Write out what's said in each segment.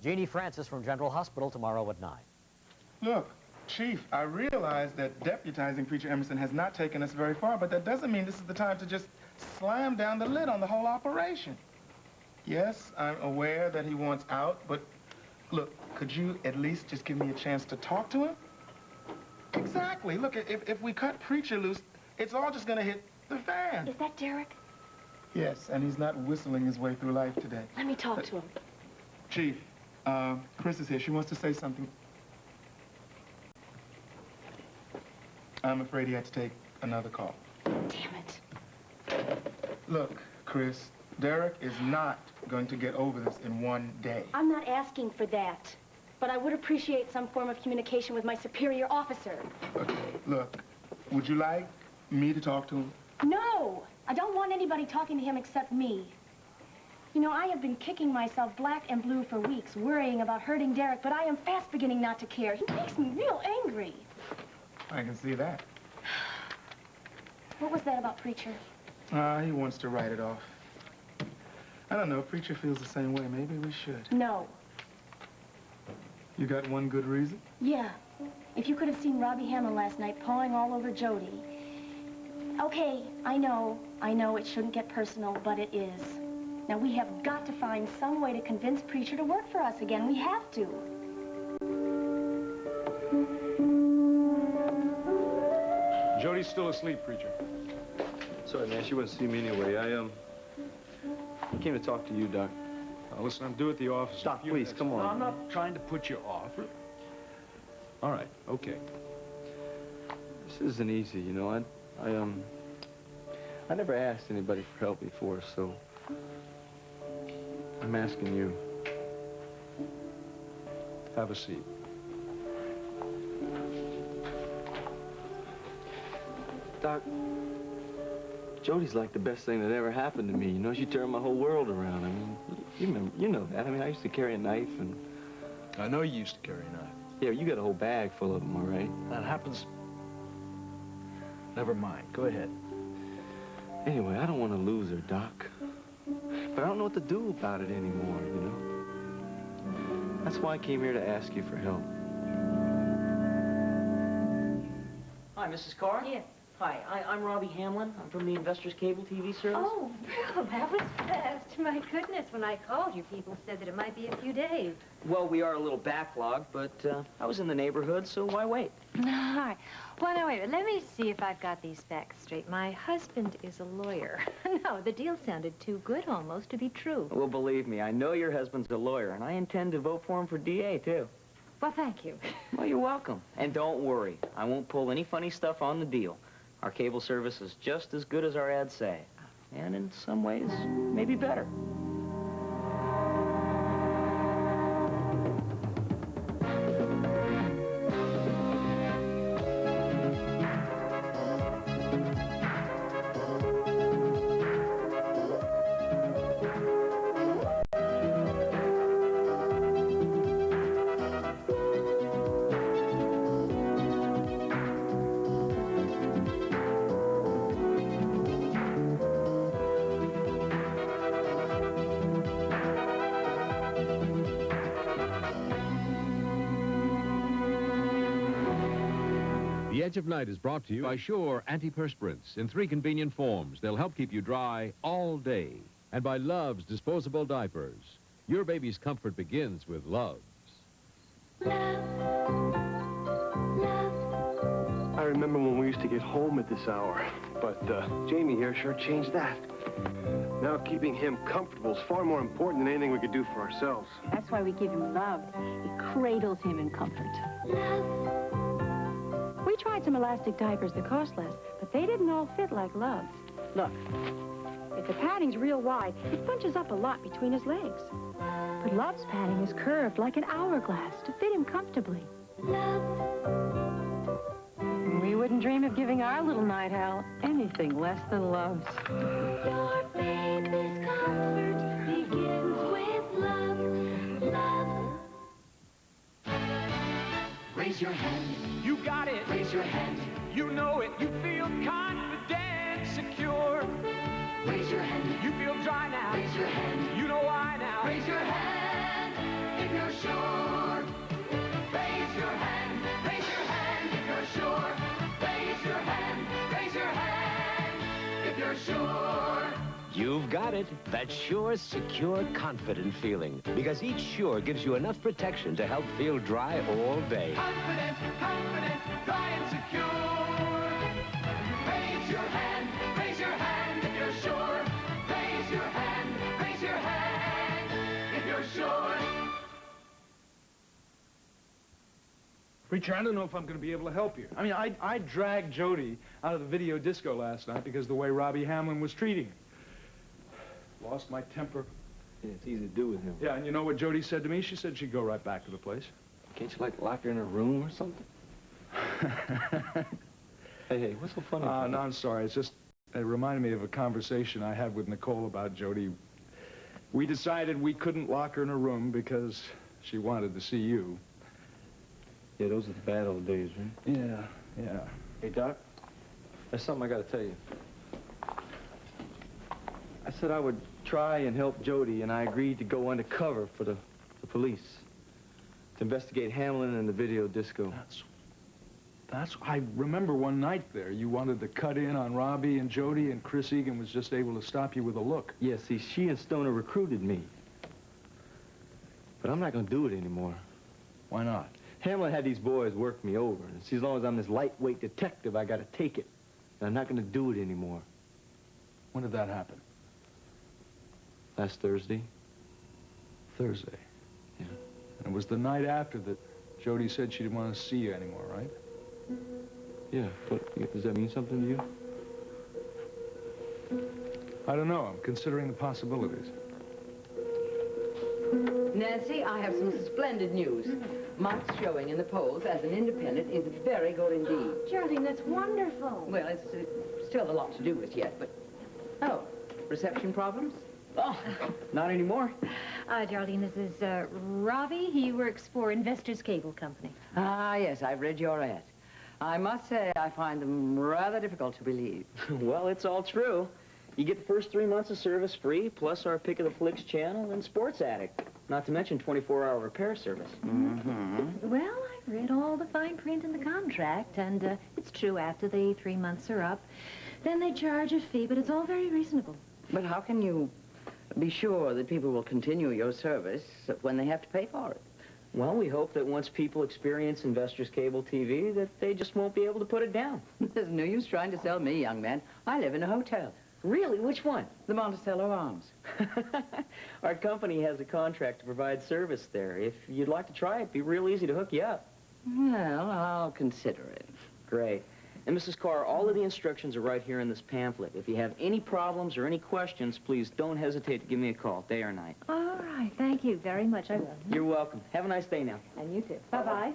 Jeannie Francis from General Hospital tomorrow at 9. Look, Chief, I realize that deputizing Preacher Emerson has not taken us very far, but that doesn't mean this is the time to just slam down the lid on the whole operation. Yes, I'm aware that he wants out, but look, could you at least just give me a chance to talk to him? Exactly. Look, if we cut Preacher loose, it's all just gonna hit the fan. Is that Derek? Yes, and he's not whistling his way through life today. Let me talk to him. Chief, Chris is here. She wants to say something. I'm afraid he had to take another call. Damn it. Look, Chris, Derek is not going to get over this in one day. I'm not asking for that, but I would appreciate some form of communication with my superior officer. Okay, look, would you like me to talk to him? No! I don't want anybody talking to him except me. You know, I have been kicking myself black and blue for weeks, worrying about hurting Derek, but I am fast beginning not to care. He makes me real angry. I can see that. What was that about Preacher? He wants to write it off. I don't know, Preacher feels the same way. Maybe we should. No. You got one good reason? Yeah. If you could have seen Robbie Hamlin last night pawing all over Jody. Okay, I know it shouldn't get personal, but it is. Now, we have got to find some way to convince Preacher to work for us again. We have to. Jody's still asleep, Preacher. Sorry, man. She wouldn't see me anyway. I came to talk to you, Doc. Listen, I'm due at the office. Doc, please, come on. No, I'm not trying to put you off. All right, okay. This isn't easy, you know. I never asked anybody for help before, so I'm asking you. Have a seat. Doc, Jody's like the best thing that ever happened to me. You know, she turned my whole world around. I mean, you know that. I mean, I used to carry a knife and... I know you used to carry a knife. Yeah, you got a whole bag full of them, all right? That happens. Never mind. Go ahead. Anyway, I don't want to lose her, Doc. But I don't know what to do about it anymore, you know? That's why I came here to ask you for help. Hi, Mrs. Carr? Yes. Hi, I'm Robbie Hamlin. I'm from the Investors Cable TV service. Oh, well, that was fast. My goodness, when I called you, people said that it might be a few days. Well, we are a little backlogged, but I was in the neighborhood, so why wait? All right. Well, now, wait a minute. Let me see if I've got these facts straight. My husband is a lawyer. No, the deal sounded too good almost to be true. Well, believe me, I know your husband's a lawyer, and I intend to vote for him for DA, too. Well, thank you. Well, you're welcome. And don't worry, I won't pull any funny stuff on the deal. Our cable service is just as good as our ads say, and in some ways, maybe better. The Edge of Night is brought to you by Sure Antiperspirants in 3 convenient forms. They'll help keep you dry all day. And by Love's disposable diapers. Your baby's comfort begins with Love's. I remember when we used to get home at this hour, but Jamie here sure changed that. Now keeping him comfortable is far more important than anything we could do for ourselves. That's why we give him Love. It cradles him in comfort. We tried some elastic diapers that cost less, but they didn't all fit like Love's. Look, if the padding's real wide, it bunches up a lot between his legs. But Love's padding is curved like an hourglass to fit him comfortably. We wouldn't dream of giving our little night owl anything less than Love's. Your baby's comfort begins with love. Raise your hand. You got it. Raise your hand. You know it. You feel confident, secure. Raise your hand. You feel dry now. Raise your hand. You know why now. Raise your hand if you're got it. That sure, secure, confident feeling. Because each Sure gives you enough protection to help feel dry all day. Confident, confident, dry and secure. Raise your hand if you're sure. Raise your hand if you're sure. Preacher, I don't know if I'm going to be able to help you. I mean, I dragged Jody out of the video disco last night because of the way Robbie Hamlin was treating her. Lost my temper. Yeah, it's easy to do with him. Yeah, and you know what Jody said to me? She said she'd go right back to the place. Can't you, like, lock her in a room or something? Hey, what's so funny? No, I'm sorry. It's just, it reminded me of a conversation I had with Nicole about Jody. We decided we couldn't lock her in a room because she wanted to see you. Yeah, those are the bad old days, right? Yeah. Hey, Doc, there's something I got to tell you. I said I would try and help Jody, and I agreed to go undercover for the police to investigate Hamlin and the video disco. I remember one night there, you wanted to cut in on Robbie and Jody, and Chris Egan was just able to stop you with a look. Yeah, see, she and Stoner recruited me. But I'm not going to do it anymore. Why not? Hamlin had these boys work me over, and see, as long as I'm this lightweight detective, I got to take it. And I'm not going to do it anymore. When did that happen? Last Thursday. Thursday? Yeah. And it was the night after that Jody said she didn't want to see you anymore, right? Yeah, but does that mean something to you? I don't know. I'm considering the possibilities. Nancy, I have some splendid news. Mike's showing in the polls as an independent is very good indeed. Geraldine, that's wonderful. Well, it's still a lot to do with yet, but... Oh, reception problems? Oh, not anymore. Geraldine, this is Robbie. He works for Investors Cable Company. Ah, yes, I've read your ad. I must say I find them rather difficult to believe. Well, it's all true. You get the first 3 months of service free, plus our Pick of the Flicks channel and Sports Addict. Not to mention 24-hour repair service. Mm-hmm. Well, I've read all the fine print in the contract, and it's true, after the 3 months are up, then they charge a fee, but it's all very reasonable. But how can you be sure that people will continue your service when they have to pay for it? Well, we hope that once people experience Investors Cable TV, that they just won't be able to put it down. There's no use trying to sell me, young man. I live in a hotel. Really? Which one? The Monticello Arms. Our company has a contract to provide service there. If you'd like to try it, it'd be real easy to hook you up. Well, I'll consider it. Great. And Mrs. Carr, all of the instructions are right here in this pamphlet. If you have any problems or any questions, please don't hesitate to give me a call, day or night. All right, thank you very much. I will. You're welcome. Have a nice day now. And you too. Bye-bye.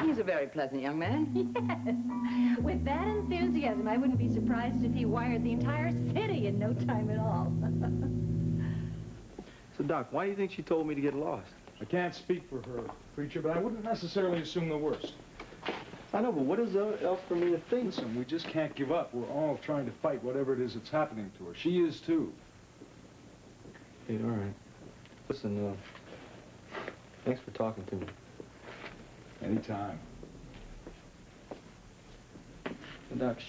He's a very pleasant young man. Yes. With that enthusiasm, I wouldn't be surprised if he wired the entire city in no time at all. So, Doc, why do you think she told me to get lost? I can't speak for her, Preacher, but I wouldn't necessarily assume the worst. I know, but what is else for me to think? Listen, we just can't give up. We're all trying to fight whatever it is that's happening to her. She is, too. Hey, all right. Listen, thanks for talking to me. Anytime. And Doc,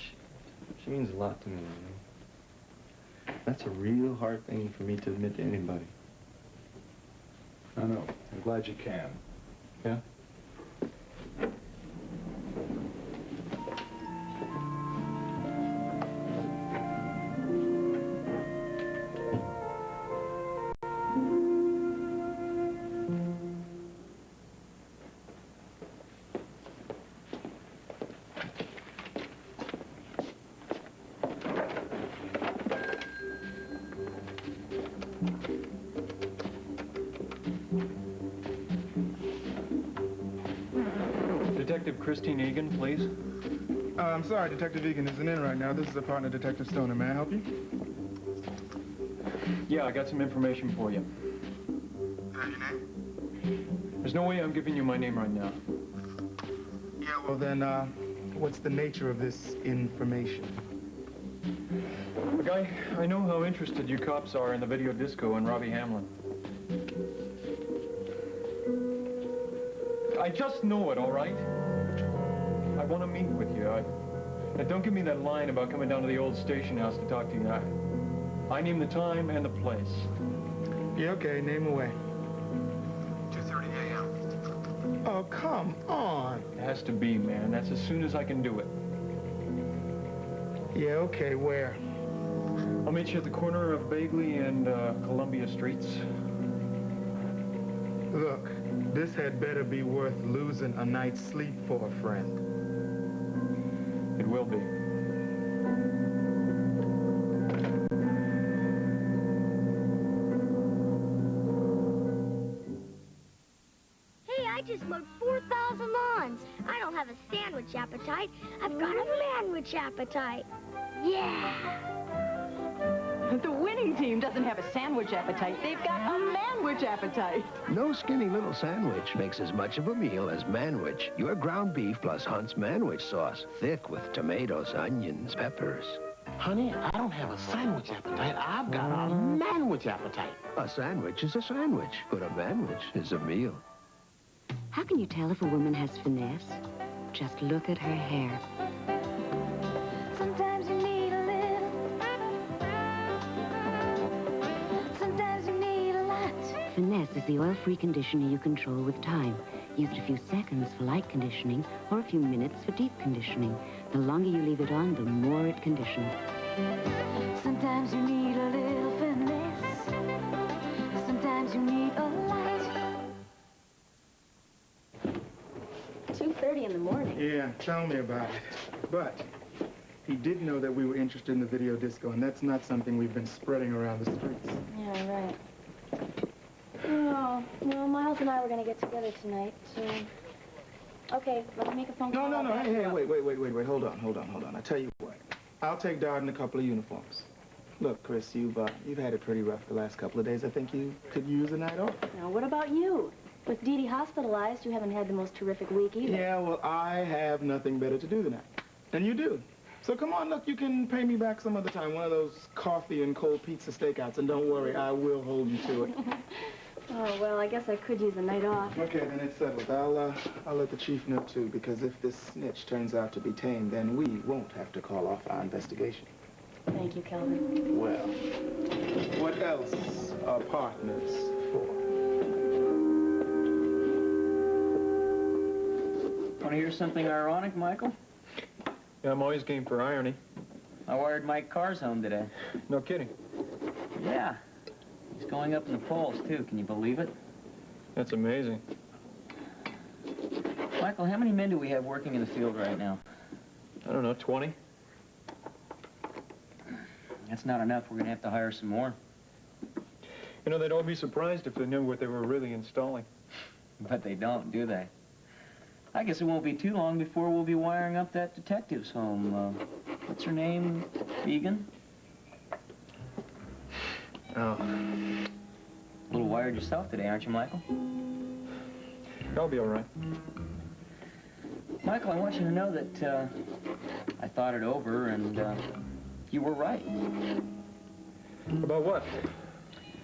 she means a lot to me, you know? That's a real hard thing for me to admit to anybody. I know. I'm glad you can. Yeah? Detective Christine Egan, please. I'm sorry, Detective Egan isn't in right now. This is a partner, Detective Stoner. May I help you? Yeah, I got some information for you. Your name? There's no way I'm giving you my name right now. Yeah, well then, what's the nature of this information? Look, I know how interested you cops are in the video disco and Robbie Hamlin. I just know it, all right? I want to meet with you. Now, don't give me that line about coming down to the old station house to talk to you. I name the time and the place. Yeah, okay, name away. 2:30 a.m. Oh, come on. It has to be, man. That's as soon as I can do it. Yeah, okay, where? I'll meet you at the corner of Bagley and Columbia Streets. Look, this had better be worth losing a night's sleep for, friend. It will be. Hey, I just mowed 4,000 lawns. I don't have a sandwich appetite. I've got a manwich appetite. Yeah. The winning team doesn't have a sandwich appetite. They've got a manwich appetite. No skinny little sandwich makes as much of a meal as Manwich, your ground beef plus Hunt's Manwich sauce, thick with tomatoes, onions, peppers. Honey, I don't have a sandwich appetite. I've got a manwich appetite. A sandwich is a sandwich, but a manwich is a meal. How can you tell if a woman has finesse? Just look at her hair. Sometimes you need a little. Sometimes you need a lot. Finesse is the oil-free conditioner you control with time. Use it a few seconds for light conditioning or a few minutes for deep conditioning. The longer you leave it on, the more it conditions. Sometimes you need a little finesse. Sometimes you need a lot. 2:30 in the morning. Yeah, tell me about it. But he did know that we were interested in the video disco, and that's not something we've been spreading around the streets. Yeah, right. No, Miles and I were going to get together tonight, so... Okay, let me make a phone call. No, hey, wait, hold on. I tell you what, I'll take Darden a couple of uniforms. Look, Chris, you've had it pretty rough the last couple of days. I think you could use a night off. Now, what about you? With Dee Dee hospitalized, you haven't had the most terrific week either. Yeah, well, I have nothing better to do than that. And you do. So come on, look, you can pay me back some other time. One of those coffee and cold pizza stakeouts. And don't worry, I will hold you to it. Oh, well, I guess I could use a night off. Okay, then it's settled. I'll let the chief know, too, because if this snitch turns out to be tame, then we won't have to call off our investigation. Thank you, Kelvin. Well, what else are partners for? Want to hear something ironic, Michael? Yeah, I'm always game for irony. I wired Mike Carr's home today. No kidding. Yeah. He's going up in the polls, too. Can you believe it? That's amazing. Michael, how many men do we have working in the field right now? I don't know, 20? That's not enough. We're going to have to hire some more. You know, they'd all be surprised if they knew what they were really installing. But they don't, do they? I guess it won't be too long before we'll be wiring up that detective's home. What's her name? Egan? Oh. A little wired yourself today, aren't you, Michael? I'll be all right. Michael, I want you to know that I thought it over, and you were right. About what?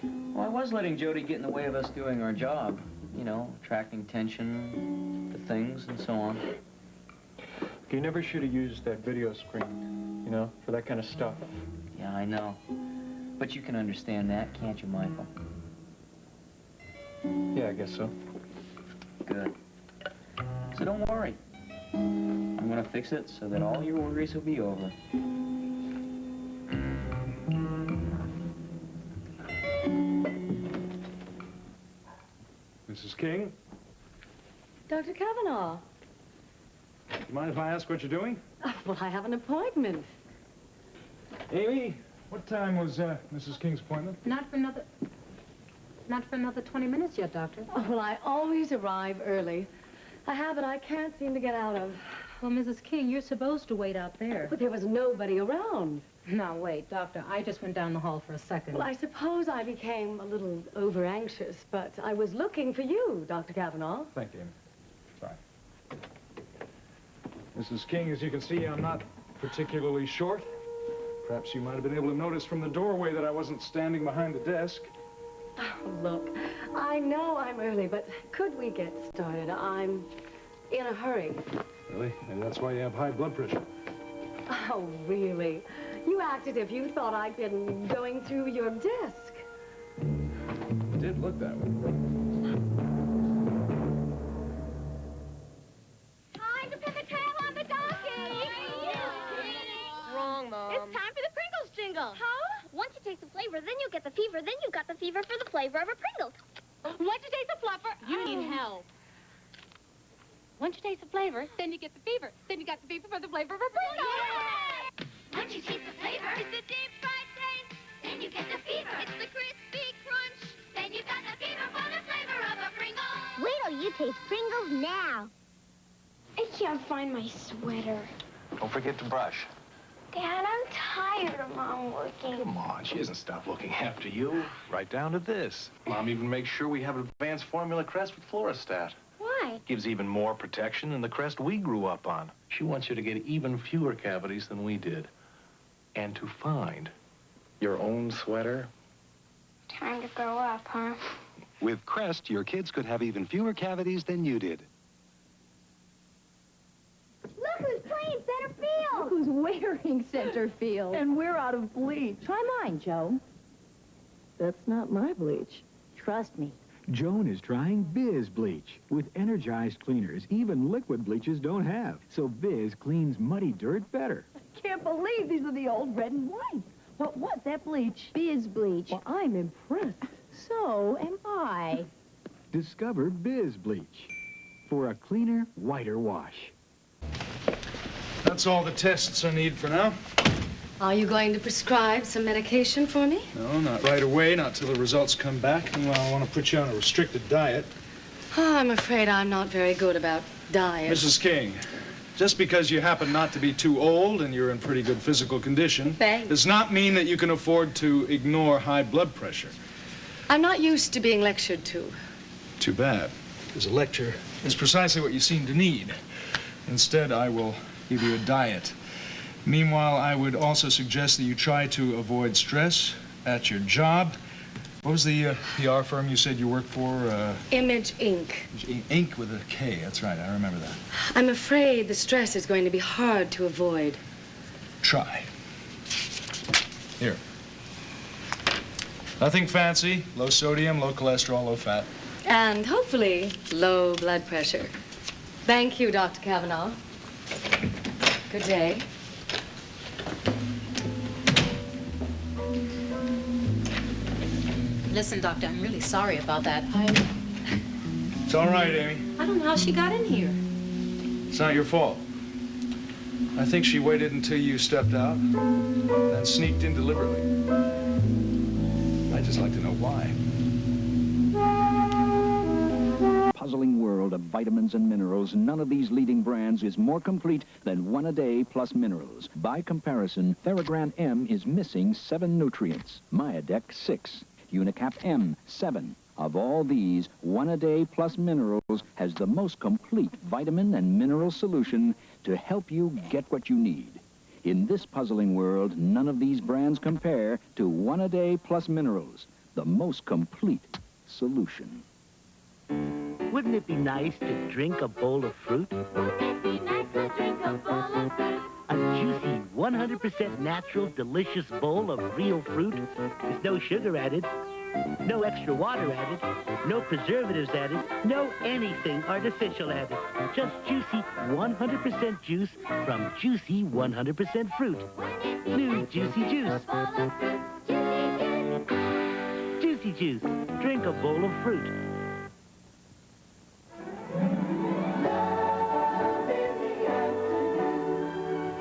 Well, I was letting Jody get in the way of us doing our job. You know, attracting attention to things and so on. You never should have used that video screen, you know, for that kind of stuff. Yeah, I know. But you can understand that, can't you, Michael? Yeah, I guess so. Good. So don't worry. I'm gonna fix it so that all your worries will be over. Mrs. King? Dr. Kavanaugh. Do you mind if I ask what you're doing? Well, I have an appointment. Amy, what time was Mrs. King's appointment? Not for another 20 minutes yet, Doctor. Oh, well, I always arrive early. A habit I can't seem to get out of. Well, Mrs. King, you're supposed to wait out there. But there was nobody around. Now, wait, Doctor, I just went down the hall for a second. Well, I suppose I became a little over-anxious, but I was looking for you, Dr. Kavanaugh. Thank you, Amy. Sorry. Mrs. King, as you can see, I'm not particularly short. Perhaps you might have been able to notice from the doorway that I wasn't standing behind the desk. Oh, look, I know I'm early, but could we get started? I'm in a hurry. Really? Maybe that's why you have high blood pressure. Oh, really? You act as if you thought I'd been going through your disc. It did look that way. Time to put the trail on the donkey. Wrong, Mom. It's time for the Pringles jingle. Huh? Once you taste the flavor, then you get the fever. Then you got the fever for the flavor of a Pringles. Once you taste the fluffer, You need help. Once you taste the flavor, then you get the fever. Then you got the fever for the flavor of a Pringles. Once you taste the flavor, it's the deep fried taste. Then you get the fever. It's the crispy crunch. Then you got the fever for the flavor of a Pringles. Wait till you taste Pringles now. I can't find my sweater. Don't forget to brush. Dad, I'm tired of Mom working. Come on, she hasn't stopped looking after you. Right down to this. Mom even makes sure we have an advanced formula crest with Fluorostat. Why? Gives even more protection than the crest we grew up on. She wants you to get even fewer cavities than we did. And to find your own sweater. Time to grow up, huh? With Crest, your kids could have even fewer cavities than you did. Look who's playing center field. Who's wearing center field? And we're out of bleach. Try mine, Joe. That's not my bleach. Trust me. Joan is trying Biz Bleach with energized cleaners even liquid bleaches don't have. So Biz cleans muddy dirt better. Can't believe these are the old red and white. What was that bleach? Biz bleach. Well, I'm impressed. So am I. Discover Biz Bleach for a cleaner, whiter wash. That's all the tests I need for now. Are you going to prescribe some medication for me? No, not right away, not till the results come back. Meanwhile, I want to put you on a restricted diet. Oh, I'm afraid I'm not very good about diet. Mrs. King, just because you happen not to be too old and you're in pretty good physical condition Thanks. does not mean that you can afford to ignore high blood pressure. I'm not used to being lectured to. Too bad, because a lecture is precisely what you seem to need. Instead, I will give you a diet. Meanwhile, I would also suggest that you try to avoid stress at your job. What was the PR firm you said you worked for? Image Inc. Inc. with a K, that's right, I remember that. I'm afraid the stress is going to be hard to avoid. Try. Here. Nothing fancy, low sodium, low cholesterol, low fat. And hopefully, low blood pressure. Thank you, Dr. Kavanaugh. Good day. Listen, Doctor, I'm really sorry about that. It's all right, Amy. I don't know how she got in here. It's not your fault. I think she waited until you stepped out, then sneaked in deliberately. I'd just like to know why. Puzzling world of vitamins and minerals, none of these leading brands is more complete than One A Day Plus Minerals. By comparison, Theragram M is missing 7 nutrients, Myadex 6, Unicap M 7. Of all these, One A Day Plus Minerals has the most complete vitamin and mineral solution to help you get what you need. In this puzzling world, none of these brands compare to One A Day Plus Minerals, the most complete solution. Wouldn't it be nice to drink a bowl of fruit? It'd be nice to drink a bowl of fruit. A juicy, 100% natural, delicious bowl of real fruit with no sugar added, no extra water added, no preservatives added, no anything artificial added. Just juicy 100% juice from juicy 100% fruit. New Juicy Juice. Juicy Juice. Drink a bowl of fruit.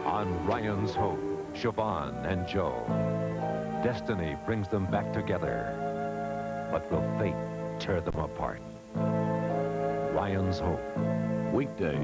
On Ryan's home, Siobhan and Joe. Destiny brings them back together. But will fate tear them apart? Ryan's Home. Weekdays,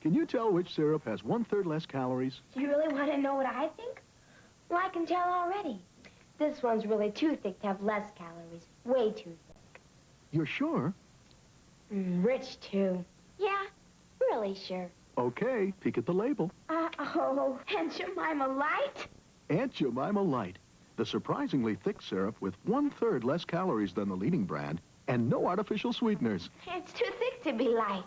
Can you tell which syrup has 1/3 less calories? Do you really want to know what I think? Well, I can tell already. This one's really too thick to have less calories. Way too thick. You're sure? Rich, too. Yeah, really sure. Okay, peek at the label. Uh-oh. Aunt Jemima Light? Aunt Jemima Light, the surprisingly thick syrup with 1/3 less calories than the leading brand and no artificial sweeteners. It's too thick to be light.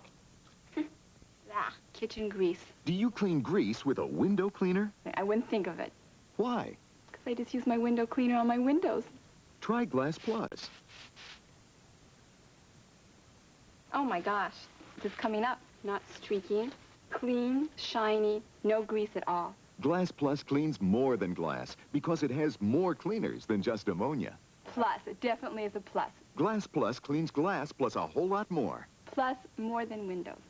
Ah, kitchen grease. Do you clean grease with a window cleaner? I wouldn't think of it, Why? because I just use my window cleaner on my windows. Try Glass Plus. Oh my gosh, this is coming up. Not streaky, clean, shiny, no grease at all. Glass Plus cleans more than glass because it has more cleaners than just ammonia. Plus, it definitely is a plus. Glass Plus cleans glass plus a whole lot more. Plus, more than windows.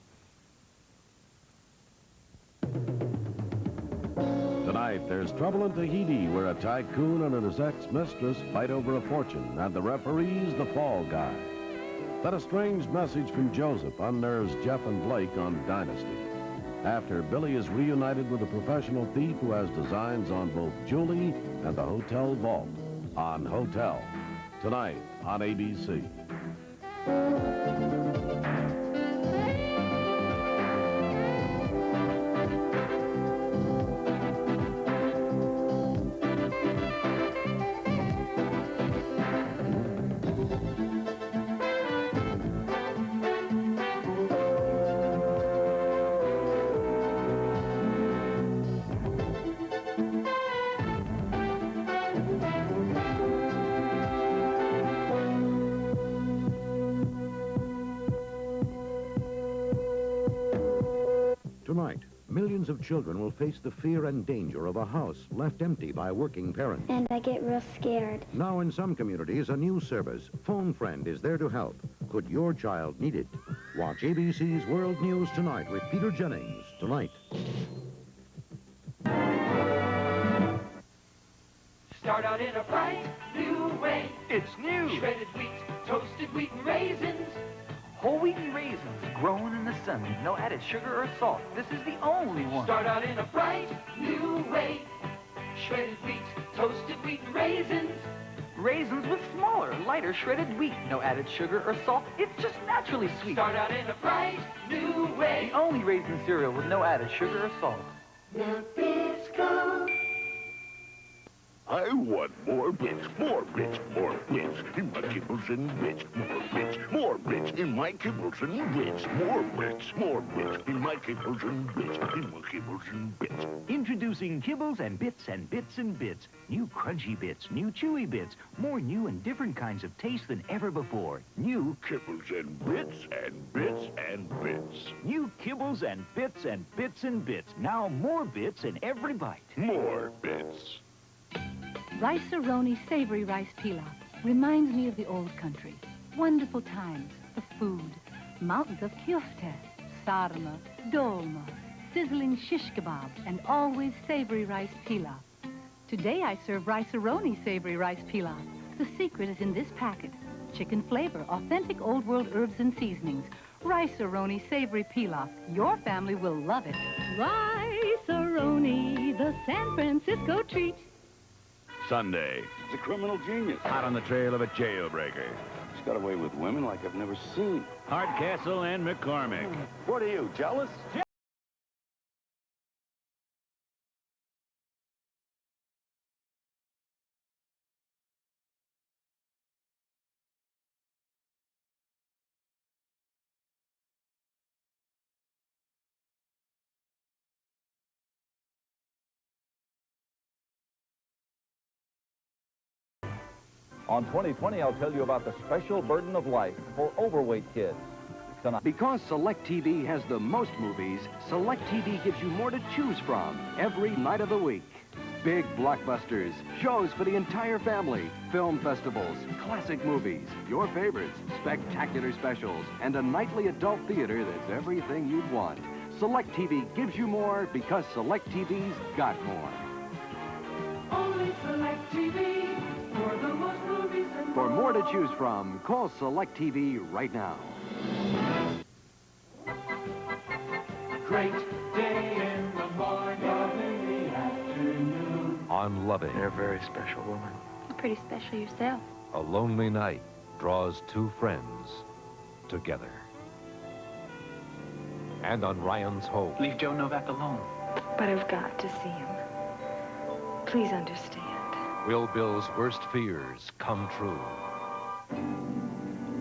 Tonight, there's trouble in Tahiti where a tycoon and his ex-mistress fight over a fortune, and the referee's the fall guy. Then a strange message from Joseph unnerves Jeff and Blake on Dynasty. After Billy is reunited with a professional thief who has designs on both Julie and the hotel vault. On Hotel, tonight on ABC. Tonight, millions of children will face the fear and danger of a house left empty by working parents. And I get real scared. Now, in some communities, a new service, Phone Friend, is there to help. Could your child need it? Watch ABC's World News Tonight with Peter Jennings, tonight. Start out in a bright new way. It's new. Shredded wheat, toasted wheat and raisins. Whole wheat and raisins grown in the sun. No added sugar or salt. This is the only one. Start out in a bright new way. Shredded wheat, toasted wheat and raisins. Raisins with smaller, lighter shredded wheat. No added sugar or salt. It's just naturally sweet. Start out in a bright new way. The only raisin cereal with no added sugar or salt. Nabisco. I want more bits, more bits, more bits in my kibbles and bits, more bits, more bits in my kibbles and bits, more bits in my kibbles and bits, in my kibbles and bits. Introducing Kibbles and Bits and Bits and Bits. New crunchy bits, new chewy bits, more new and different kinds of taste than ever before. New Kibbles and bits and bits and bits. New Kibbles and Bits and Bits and Bits. Now more bits in every bite. More bits. Rice-A-Roni savory rice pilaf reminds me of the old country. Wonderful times, the food, mountains of kyofte, sarma, dolma, sizzling shish kebab, and always savory rice pilaf. Today I serve Rice-A-Roni savory rice pilaf. The secret is in this packet. Chicken flavor, authentic old world herbs and seasonings. Rice-A-Roni savory pilaf. Your family will love it. Rice-A-Roni, the San Francisco treat. Sunday. He's a criminal genius. Hot on the trail of a jailbreaker. He's got away with women like I've never seen. Hardcastle and McCormick. What are you, jealous? On 2020, I'll tell you about the special burden of life for overweight kids. Tonight. Because Select TV has the most movies, Select TV gives you more to choose from every night of the week. Big blockbusters, shows for the entire family, film festivals, classic movies, your favorites, spectacular specials, and a nightly adult theater that's everything you'd want. Select TV gives you more because Select TV's got more. Only Select TV for the most movies and For more to choose from, call Select TV right now. great day in the morning, love in the afternoon. On Loving, You're a very special woman. You're pretty special yourself. a lonely night draws two friends together. And on Ryan's Hope, Leave Joe Novak alone. But I've got to see him. Please understand. will Bill's worst fears come true?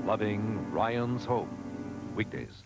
Loving Ryan's Hope, weekdays